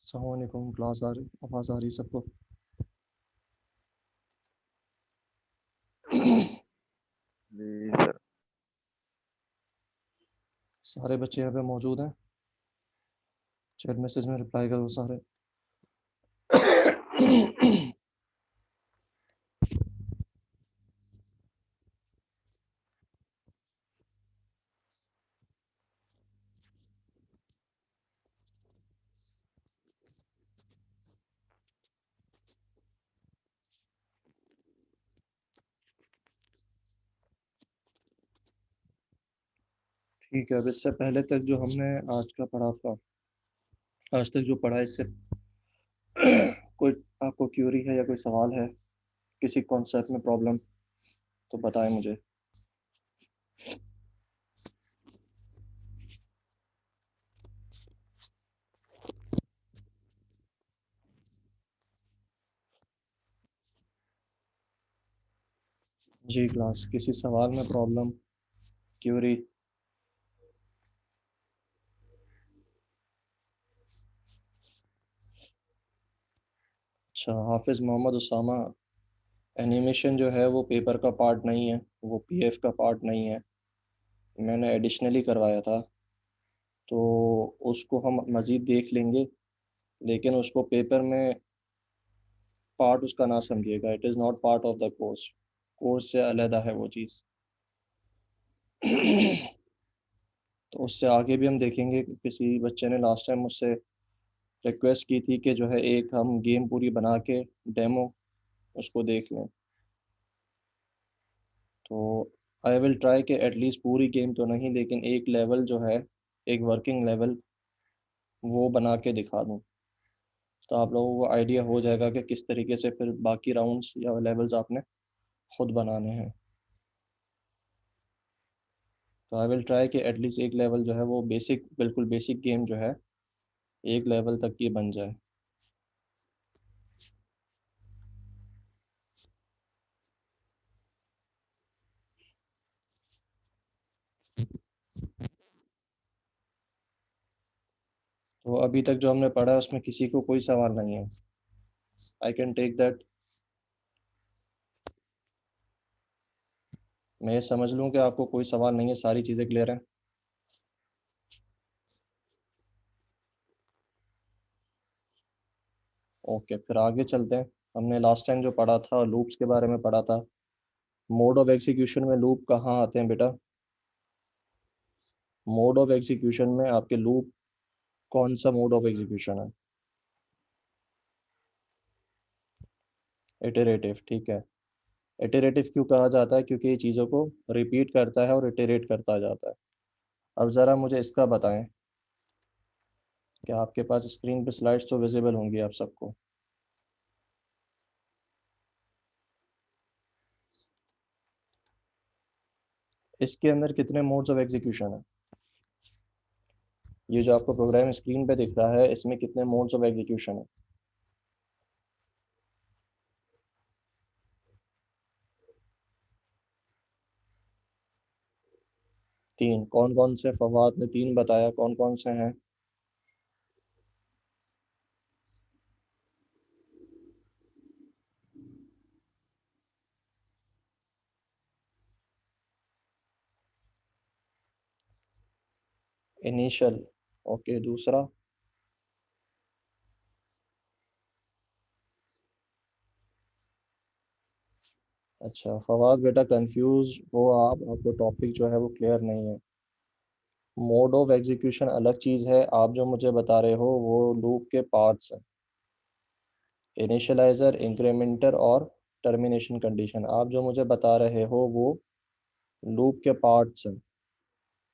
अस्सलाम वालेकुम। क्लास आ रही, आवाज़ आ रही सबको? जी सर। सारे बच्चे यहाँ पे मौजूद हैं? चैट मैसेज में रिप्लाई करो सारे। ठीक है, अब इससे पहले तक जो हमने आज का पढ़ा था, आज तक जो पढ़ा, इससे कोई आपको क्यूरी है या कोई सवाल है किसी कॉन्सेप्ट में प्रॉब्लम, तो बताएं मुझे। जी क्लास, किसी सवाल में प्रॉब्लम, क्यूरी? अच्छा, हाफिज़ मोहम्मद उसामा, एनिमेशन जो है वो पेपर का पार्ट नहीं है, वो पीएफ का पार्ट नहीं है, मैंने एडिशनली करवाया था, तो उसको हम मज़ीद देख लेंगे, लेकिन उसको पेपर में पार्ट उसका ना समझिएगा। It is not part of the course, course से अलहदा है वो चीज़। तो उससे आगे भी हम देखेंगे कि किसी बच्चे ने लास्ट टाइम मुझसे रिक्वेस्ट की थी कि जो है एक हम गेम पूरी बना के डेमो उसको देख लें, तो आई विल ट्राई कि एटलीस्ट पूरी गेम तो नहीं, लेकिन एक लेवल जो है, एक वर्किंग लेवल, वो बना के दिखा दूँ, तो आप लोगों को आइडिया हो जाएगा कि किस तरीके से फिर बाकी राउंड्स या लेवल्स आपने खुद बनाने हैं। तो आई विल ट्राई कि एटलीस्ट एक लेवल जो है वो बेसिक, बिल्कुल बेसिक गेम जो है, एक लेवल तक की बन जाए। तो अभी तक जो हमने पढ़ा है उसमें किसी को कोई सवाल नहीं है? I can take that? मैं ये समझ लूँ कि आपको कोई सवाल नहीं है, सारी चीज़ें क्लियर हैं? ओके, फिर आगे चलते हैं। हमने लास्ट टाइम जो पढ़ा था, लूप्स के बारे में पढ़ा था। मोड ऑफ एग्जीक्यूशन में लूप कहाँ आते हैं बेटा? मोड ऑफ एग्जीक्यूशन में आपके लूप कौन सा मोड ऑफ एग्जीक्यूशन है? इटरेटिव, ठीक है। इटरेटिव क्यों कहा जाता है? क्योंकि ये चीज़ों को रिपीट करता है और इटरेट करता जाता है। अब ज़रा मुझे इसका बताएं कि आपके पास स्क्रीन पे स्लाइड्स तो विजिबल होंगी आप सबको। इसके अंदर कितने मोड्स ऑफ एग्जीक्यूशन है? ये जो आपको प्रोग्राम स्क्रीन पे दिख रहा है, इसमें कितने मोड्स ऑफ एग्जीक्यूशन है? 3। कौन कौन से? फवाद ने 3 बताया, कौन कौन से हैं? Initial, okay. दूसरा? अच्छा फवाद बेटा, कंफ्यूज हो आप, आपको टॉपिक जो है वो क्लियर नहीं है। मोड ऑफ एग्जीक्यूशन अलग चीज़ है, आप जो मुझे बता रहे हो वो लूप के पार्ट्स हैं। इनिशियलाइज़र, इंक्रीमेंटर और टर्मिनेशन कंडीशन, आप जो मुझे बता रहे हो वो लूप के पार्ट्स हैं।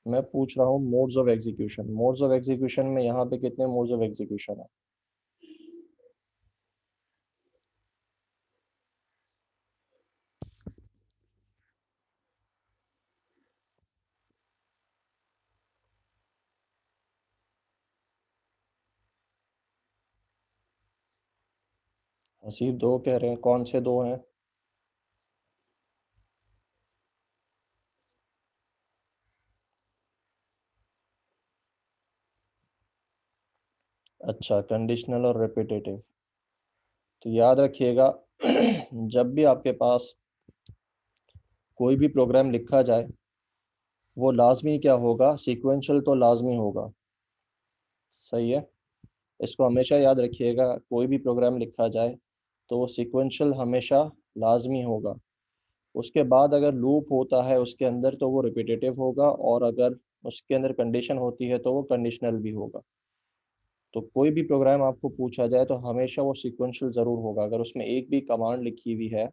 मैं पूछ रहा हूँ modes of execution. Modes of execution में यहाँ पे कितने मोड्स ऑफ एग्जीक्यूशन है? हसीब दो कह रहे हैं, कौन से दो हैं? अच्छा, कंडीशनल और रिपीटेटिव। तो याद रखिएगा जब भी आपके पास कोई भी प्रोग्राम लिखा जाए, वो लाजमी क्या होगा? सीक्वेंशियल तो लाजमी होगा। सही है। इसको हमेशा याद रखिएगा, कोई भी प्रोग्राम लिखा जाए तो वो सीक्वेंशियल हमेशा लाजमी होगा। उसके बाद अगर लूप होता है उसके अंदर तो वो रिपीटेटिव होगा, और अगर उसके अंदर कंडीशन होती है तो वो कंडीशनल भी होगा। तो कोई भी प्रोग्राम आपको पूछा जाए तो हमेशा वो सीक्वेंशियल ज़रूर होगा। अगर उसमें एक भी कमांड लिखी हुई है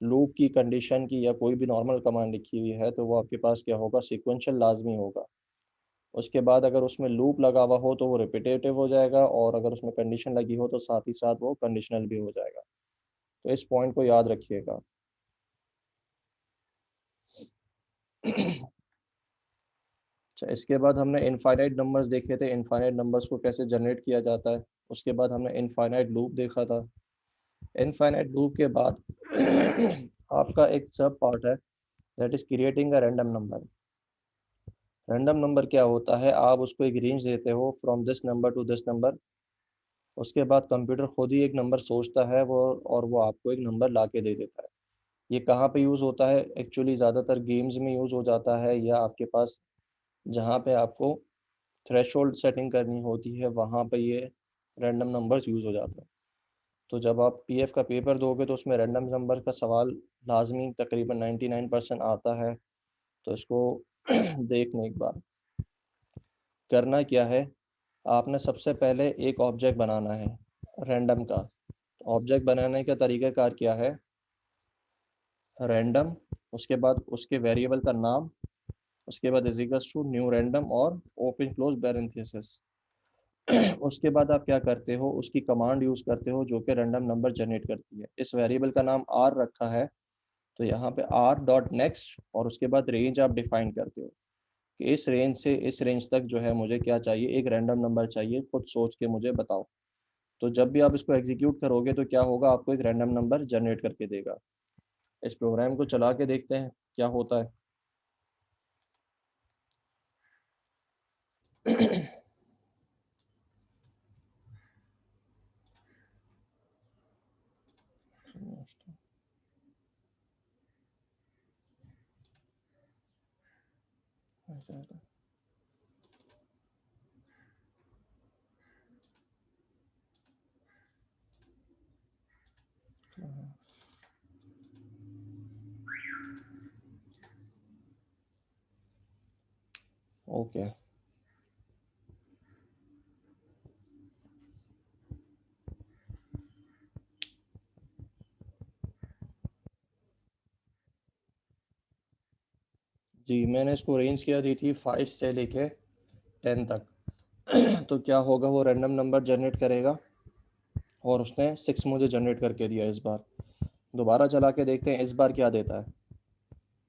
लूप की, कंडीशन की, या कोई भी नॉर्मल कमांड लिखी हुई है, तो वो आपके पास क्या होगा? सीक्वेंशियल लाजमी होगा। उसके बाद अगर उसमें लूप लगा हुआ हो तो वो रिपीटेटिव हो जाएगा, और अगर उसमें कंडीशन लगी हो तो साथ ही साथ वो कंडीशनल भी हो जाएगा। तो इस पॉइंट को याद रखिएगा। अच्छा, इसके बाद हमने इनफाइनाइट नंबर्स देखे थे, इनफाइनाइट नंबर्स को कैसे जनरेट किया जाता है। उसके बाद हमने इनफाइनाइट लूप देखा था। इनफाइनाइट लूप के बाद आपका एक सब पार्ट है, that is creating a random number. Random number क्या होता है? आप उसको एक रेंज देते हो, from this number two this number. उसके बाद कंप्यूटर खुद ही एक नंबर सोचता है वो, और वो आपको एक नंबर ला के दे देता है। ये कहाँ पे यूज़ होता है? एक्चुअली ज़्यादातर गेम्स में यूज़ हो जाता है, या आपके पास जहाँ पे आपको थ्रेशोल्ड सेटिंग करनी होती है वहाँ पे ये रैंडम नंबर्स यूज़ हो जाते हैं। तो जब आप पीएफ का पेपर दोगे तो उसमें रैंडम नंबर का सवाल लाजमी तकरीबन 99% आता है। तो इसको देखने एक बार करना क्या है, आपने सबसे पहले एक ऑब्जेक्ट बनाना है रैंडम का। ऑब्जेक्ट बनाने का तरीक़ाकार क्या है? रैंडम, उसके बाद उसके वेरिएबल का नाम, उसके बाद is equals to new random और ओपन क्लोज पैरेंथेसिस। उसके बाद आप क्या करते हो? उसकी कमांड यूज़ करते हो जो कि रैंडम नंबर जनरेट करती है। इस वेरिएबल का नाम आर रखा है, तो यहाँ पे आर डॉट नेक्स्ट, और उसके बाद रेंज आप डिफाइन करते हो कि इस रेंज से इस रेंज तक जो है मुझे क्या चाहिए? एक रैंडम नंबर चाहिए, खुद सोच के मुझे बताओ। तो जब भी आप इसको एग्जीक्यूट करोगे तो क्या होगा? आपको एक रैंडम नंबर जनरेट करके देगा। इस प्रोग्राम को चला के देखते हैं क्या होता है। ओके। जी, मैंने इसको रेंज क्या दी थी? 5 से लेके 10 तक। तो क्या होगा? वो रैंडम नंबर जनरेट करेगा, और उसने 6 मुझे जनरेट करके दिया इस बार। दोबारा चला के देखते हैं इस बार क्या देता है।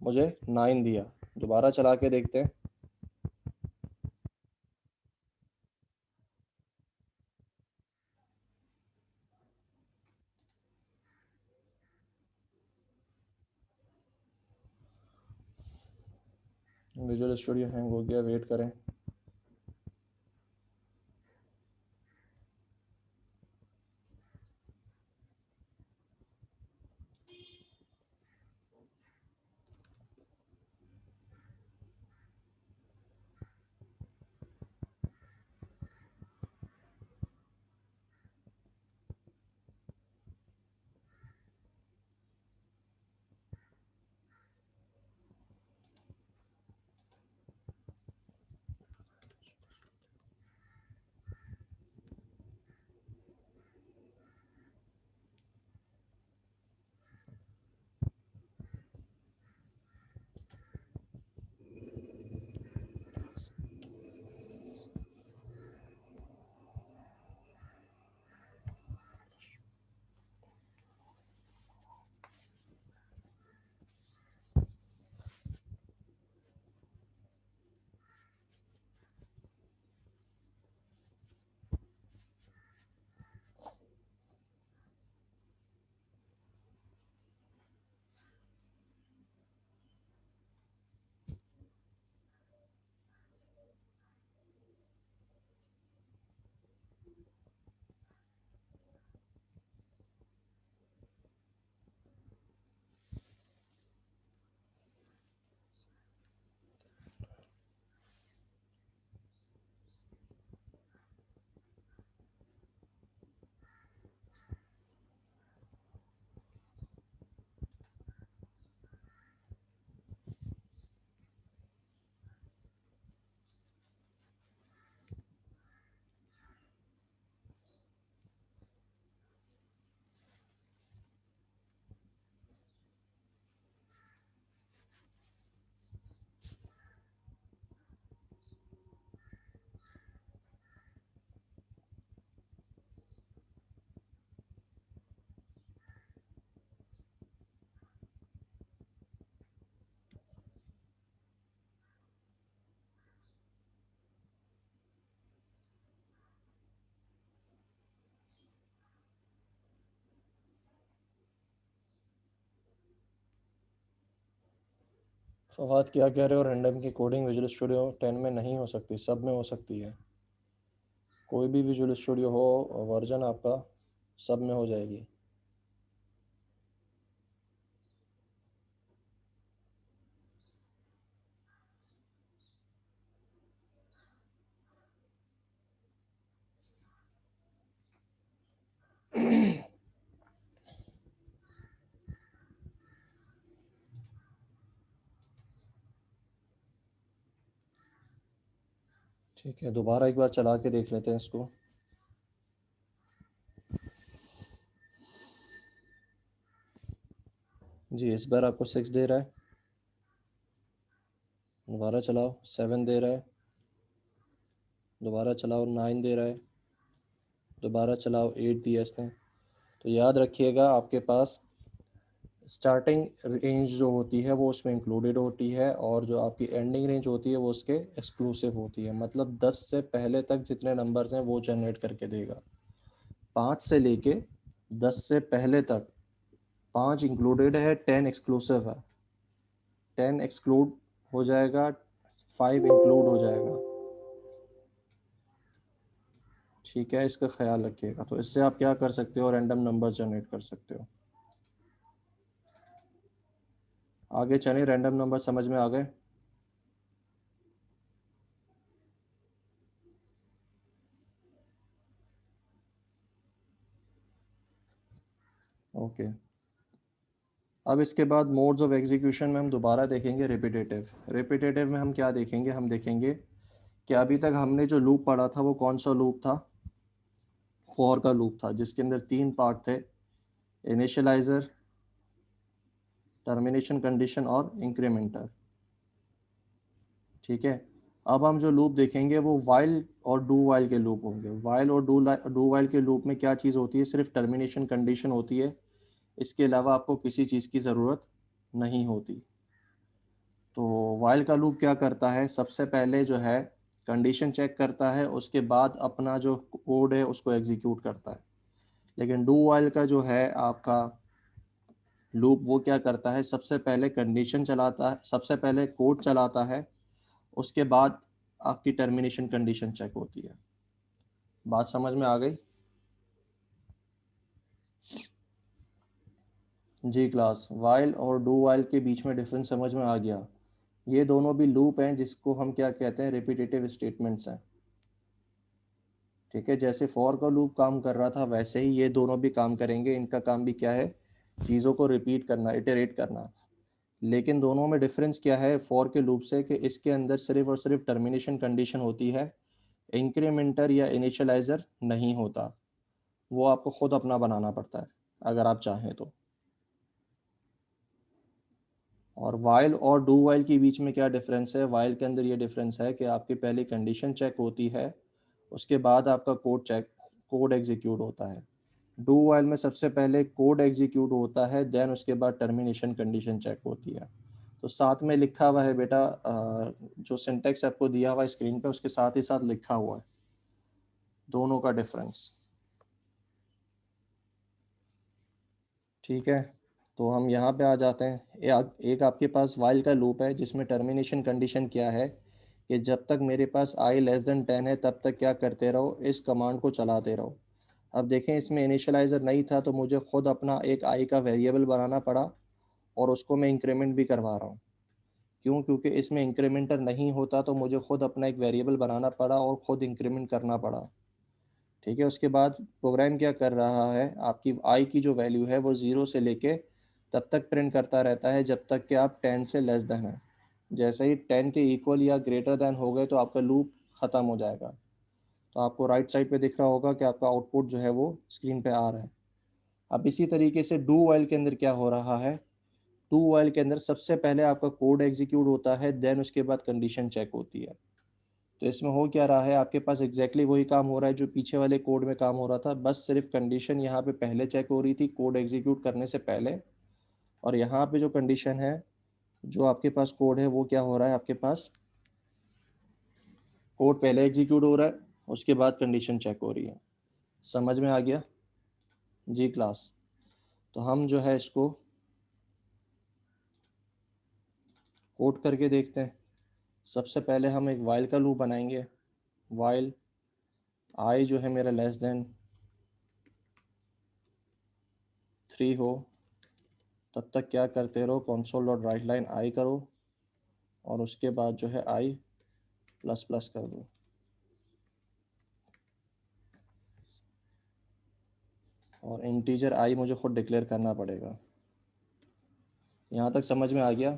मुझे 9 दिया। दोबारा चला के देखते हैं। विजुअल स्टूडियो हैंग हो गया, वेट करें। फवाद क्या कह रहे हो? रैंडम की कोडिंग विजुअल स्टूडियो 10 में नहीं हो सकती, सब में हो सकती है। कोई भी विजुअल स्टूडियो हो वर्जन आपका, सब में हो जाएगी। ठीक है, दोबारा एक बार चला के देख लेते हैं इसको। जी, इस बार आपको 6 दे रहा है। दोबारा चलाओ, 7 दे रहा है। दोबारा चलाओ, 9 दे रहा है। दोबारा चलाओ, 8 दिया इसने। तो याद रखिएगा, आपके पास स्टार्टिंग रेंज जो होती है वो उसमें इंक्लूडेड होती है, और जो आपकी एंडिंग रेंज होती है वो उसके एक्सक्लूसिव होती है। मतलब 10 से पहले तक जितने नंबर्स हैं वो जनरेट करके देगा। 5 से लेके 10 से पहले तक 5 इंक्लूडेड है, 10 एक्सक्लूसिव है। 10 एक्सक्लूड हो जाएगा, 5 इंक्लूड हो जाएगा। ठीक है, इसका ख्याल रखिएगा। तो इससे आप क्या कर सकते हो, रैंडम नंबर जनरेट कर सकते हो। आगे चलें, रैंडम नंबर समझ में आ गए? ओके। अब इसके बाद मोड्स ऑफ एग्जीक्यूशन में हम दोबारा देखेंगे रिपीटेटिव। रिपीटेटिव में हम क्या देखेंगे, हम देखेंगे कि अभी तक हमने जो लूप पढ़ा था वो कौन सा लूप था, फॉर का लूप था, जिसके अंदर 3 पार्ट थे, इनिशियलाइजर, टर्मिनेशन कंडीशन और इंक्रीमेंटर। ठीक है। अब हम जो लूप देखेंगे वो वाइल और डू वाइल के लूप होंगे। वाइल और डू वाइल के लूप में क्या चीज़ होती है, सिर्फ टर्मिनेशन कंडीशन होती है। इसके अलावा आपको किसी चीज़ की ज़रूरत नहीं होती। तो वाइल का लूप क्या करता है, सबसे पहले जो है कंडीशन चेक करता है, उसके बाद अपना जो कोड है उसको एग्जीक्यूट करता है। लेकिन डू वाइल का जो है आपका लूप, वो क्या करता है, सबसे पहले कंडीशन चलाता है, सबसे पहले कोड चलाता है, उसके बाद आपकी टर्मिनेशन कंडीशन चेक होती है। बात समझ में आ गई? जी क्लास, वाइल और डू वाइल के बीच में डिफरेंस समझ में आ गया? ये दोनों भी लूप हैं जिसको हम क्या कहते हैं, रिपीटेटिव स्टेटमेंट्स हैं। ठीक है, जैसे फॉर का लूप काम कर रहा था वैसे ही ये दोनों भी काम करेंगे। इनका काम भी क्या है, चीज़ों को रिपीट करना, इटरेट करना। लेकिन दोनों में डिफरेंस क्या है फॉर के लूप से, कि इसके अंदर सिर्फ और सिर्फ टर्मिनेशन कंडीशन होती है, इंक्रीमेंटर या इनिशियलाइज़र नहीं होता। वो आपको खुद अपना बनाना पड़ता है अगर आप चाहें तो। और वाइल और डू वाइल के बीच में क्या डिफरेंस है, वाइल के अंदर ये डिफरेंस है कि आपकी पहले कंडीशन चेक होती है, उसके बाद आपका कोड एग्जीक्यूट होता है। डू वाइल में सबसे पहले कोड एग्जीक्यूट होता है, देन उसके बाद टर्मिनेशन कंडीशन चेक होती है। तो साथ में लिखा हुआ है बेटा, जो सिंटेक्स आपको दिया हुआ है स्क्रीन पे उसके साथ ही साथ लिखा हुआ है दोनों का डिफरेंस। ठीक है, तो हम यहाँ पे आ जाते हैं। एक आपके पास वाइल का लूप है जिसमें टर्मिनेशन कंडीशन क्या है, कि जब तक मेरे पास i <10 है तब तक क्या करते रहो, इस कमांड को चलाते रहो। अब देखें, इसमें इनिशियलाइज़र नहीं था तो मुझे खुद अपना एक आई का वेरिएबल बनाना पड़ा, और उसको मैं इंक्रीमेंट भी करवा रहा हूँ। क्यों? क्योंकि इसमें इंक्रीमेंटर नहीं होता तो मुझे खुद अपना एक वेरिएबल बनाना पड़ा और ख़ुद इंक्रीमेंट करना पड़ा। ठीक है, उसके बाद प्रोग्राम क्या कर रहा है, आपकी आई की जो वैल्यू है वो 0 से लेके तब तक प्रिंट करता रहता है जब तक कि आप 10 से लेस देन है। जैसे ही 10 के इक्वल या ग्रेटर देन हो गए तो आपका लूप ख़त्म हो जाएगा। तो आपको राइट साइड पे दिख रहा होगा कि आपका आउटपुट जो है वो स्क्रीन पे आ रहा है। अब इसी तरीके से डू वाइल के अंदर क्या हो रहा है, डू वाइल के अंदर सबसे पहले आपका कोड एग्जीक्यूट होता है, देन उसके बाद कंडीशन चेक होती है। तो इसमें हो क्या रहा है, आपके पास वही काम हो रहा है जो पीछे वाले कोड में काम हो रहा था, बस सिर्फ कंडीशन यहाँ पे पहले चेक हो रही थी कोड एग्जीक्यूट करने से पहले। और यहाँ पे जो कंडीशन है, जो आपके पास कोड है वो क्या हो रहा है, आपके पास कोड पहले एग्जीक्यूट हो रहा है, उसके बाद कंडीशन चेक हो रही है। समझ में आ गया? जी क्लास। तो हम जो है इसको कोड करके देखते हैं। सबसे पहले हम एक वाइल का लूप बनाएंगे। वाइल आई जो है मेरा लेस देन 3 हो, तब तक क्या करते रहो, कंसोल डॉट राइट लाइन आई करो और उसके बाद जो है आई प्लस प्लस कर दो। और इंटीजर आई मुझे खुद डिक्लेयर करना पड़ेगा। यहाँ तक समझ में आ गया।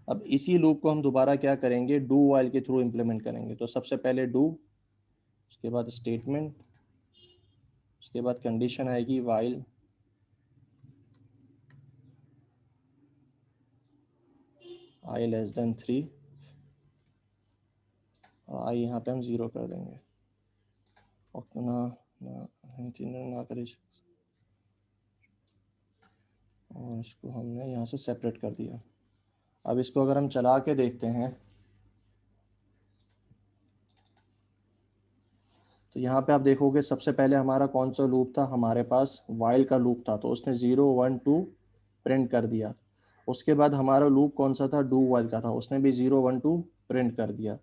अब इसी लूप को हम दोबारा क्या करेंगे, डू वाइल के थ्रू इम्प्लीमेंट करेंगे। तो सबसे पहले डू, उसके बाद स्टेटमेंट, उसके बाद कंडीशन आएगी वाइल आई लेस देन 3 और आई यहाँ पे हम 0 कर देंगे। और ना करें और इसको हमने यहाँ से सेपरेट कर दिया। अब इसको अगर हम चला के देखते हैं तो यहाँ पे आप देखोगे सबसे पहले हमारा कौन सा लूप था, हमारे पास वाइल का लूप था, तो उसने 0 1 2 प्रिंट कर दिया। उसके बाद हमारा लूप कौन सा था, डू वाइल का था, उसने भी 0 1 2 प्रिंट कर दिया।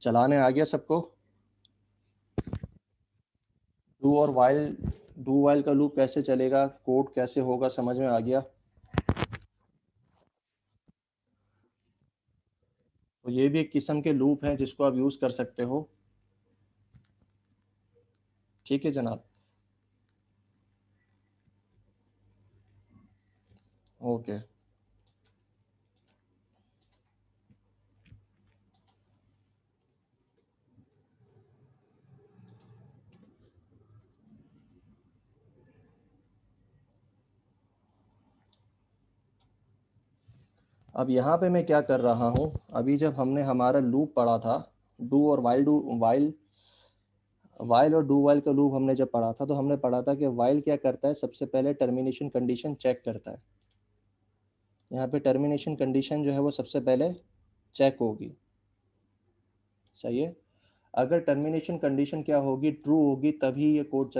चलाने आ गया सबको। डू और वाइल, डू वाइल का लूप कैसे चलेगा, कोड कैसे होगा, समझ में आ गया। तो ये भी एक किस्म के लूप है जिसको आप यूज़ कर सकते हो। ठीक है जनाब, ओके। अब यहाँ पे मैं क्या कर रहा हूँ, अभी जब हमने हमारा लूप पढ़ा था, डू और वाइल, वाइल और डू वाइल का लूप हमने जब पढ़ा था तो हमने पढ़ा था कि वाइल क्या करता है, सबसे पहले टर्मिनेशन कंडीशन चेक करता है। यहाँ पे टर्मिनेशन कंडीशन जो है वो सबसे पहले चेक होगी, सही है। अगर टर्मिनेशन कंडीशन क्या होगी, ट्रू होगी, तभी ये कोड